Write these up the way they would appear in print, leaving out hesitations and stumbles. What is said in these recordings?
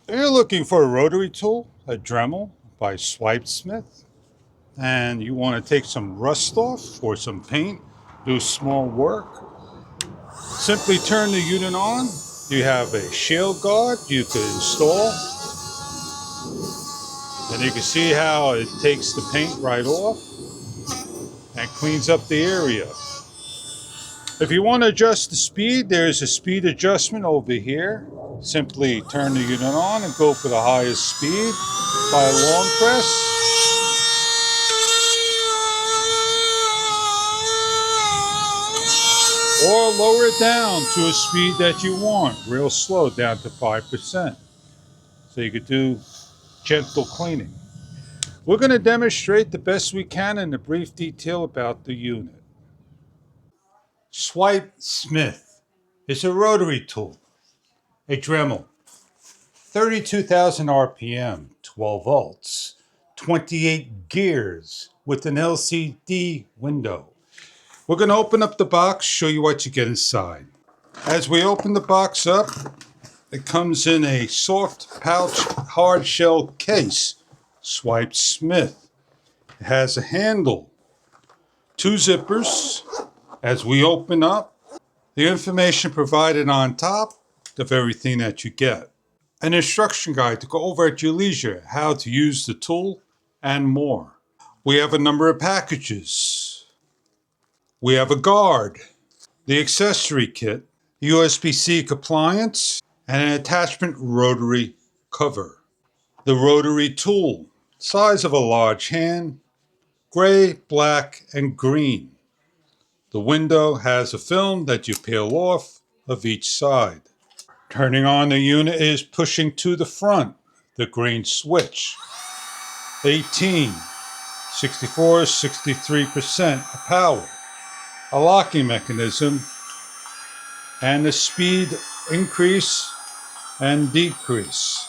You're looking for a rotary tool, a Dremel by Swipesmith, and you want to take some rust off or some paint, do small work. Simply turn the unit on. You have a shield guard you can install, and you can see how it takes the paint right off and cleans up the area. If you want to adjust the speed, there's a speed adjustment over here. Simply turn the unit on and go for the highest speed by a long press. Or lower it down to a speed that you want, real slow, down to 5%. So you could do gentle cleaning. We're going to demonstrate the best we can in a brief detail about the unit. Swipesmith is a rotary tool, a Dremel, 32,000 RPM, 12 volts, 28 gears with an LCD window. We're going to open up the box, show you what you get inside. As we open the box up, it comes in a soft pouch hard shell case, Swipesmith. It has a handle, 2 zippers. As we open up, the information provided on top of everything that you get. An instruction guide to go over at your leisure, how to use the tool, and more. We have a number of packages. We have a guard, the accessory kit, USB-C compliance, and an attachment rotary cover. The rotary tool, size of a large hand, gray, black, and green. The window has a film that you peel off of each side. Turning on the unit is pushing to the front, the green switch. 18, 64, 63% power. A locking mechanism, and the speed increase and decrease.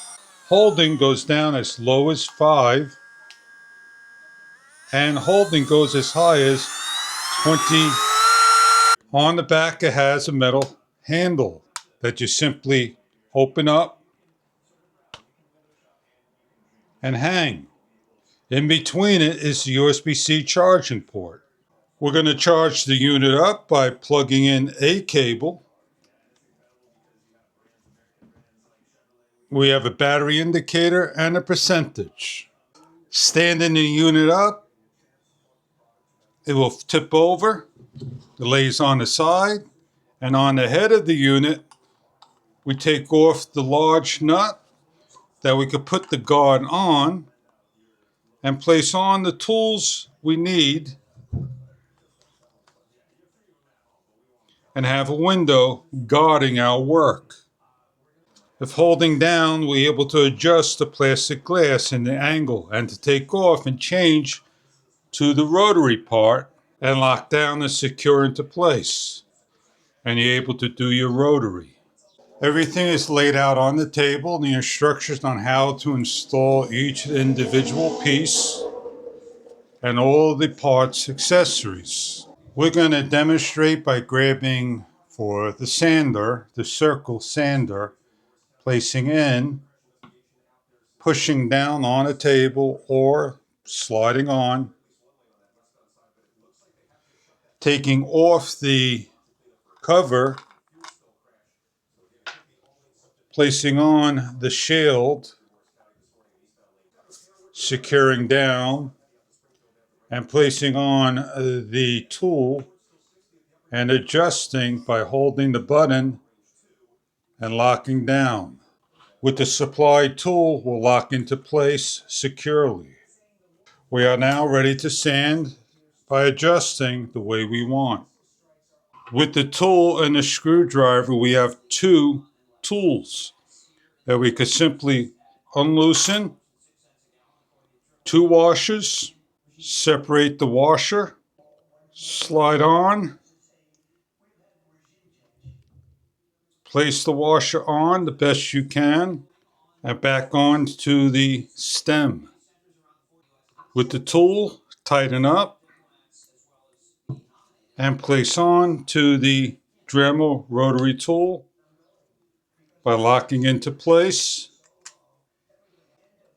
Holding goes down as low as 5, and holding goes as high as 20. On the back it has a metal handle that you simply open up and hang. In between it is the USB-C charging port. We're going to charge the unit up by plugging in a cable. We have a battery indicator and a percentage. Standing the unit up, it will tip over. It lays on the side, and on the head of the unit, we take off the large nut that we could put the guard on and place on the tools we need and have a window guarding our work. If holding down, we're able to adjust the plastic glass in the angle and to take off and change to the rotary part and lock down and secure into place. And you're able to do your rotary. Everything is laid out on the table, the instructions on how to install each individual piece and all the parts accessories. We're going to demonstrate by grabbing for the sander, the circle sander, placing in, pushing down on a table or sliding on, taking off the cover, placing on the shield, securing down, and placing on the tool and adjusting by holding the button and locking down. With the supplied tool, we'll lock into place securely. We are now ready to sand by adjusting the way we want. With the tool and the screwdriver, we have 2 tools that we could simply unloosen. 2 washers, separate the washer, slide on, place the washer on the best you can, and back on to the stem. With the tool, tighten up and place on to the Dremel rotary tool by locking into place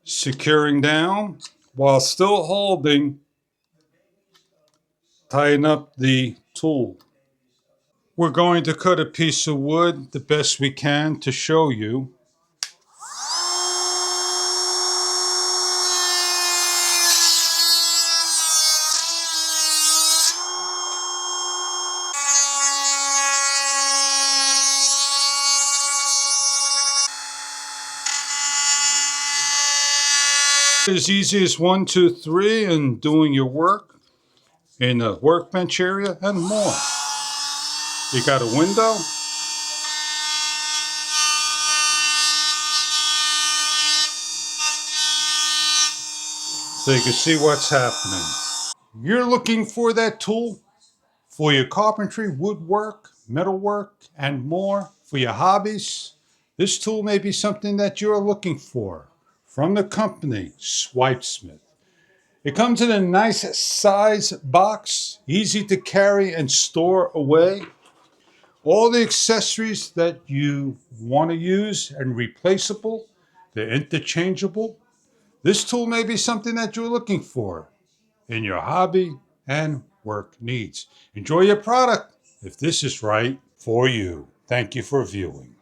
securing down while still holding, tighten up the tool. We're going to cut a piece of wood the best we can to show you. As easy as 1, 2, 3 and doing your work in the workbench area and more. You got a window. So you can see what's happening. You're looking for that tool for your carpentry, woodwork, metalwork, and more for your hobbies. This tool may be something that you're looking for from the company Swipesmith. It comes in a nice size box, easy to carry and store away. All the accessories that you want to use and replaceable, they're interchangeable. This tool may be something that you're looking for in your hobby and work needs. Enjoy your product if this is right for you. Thank you for viewing.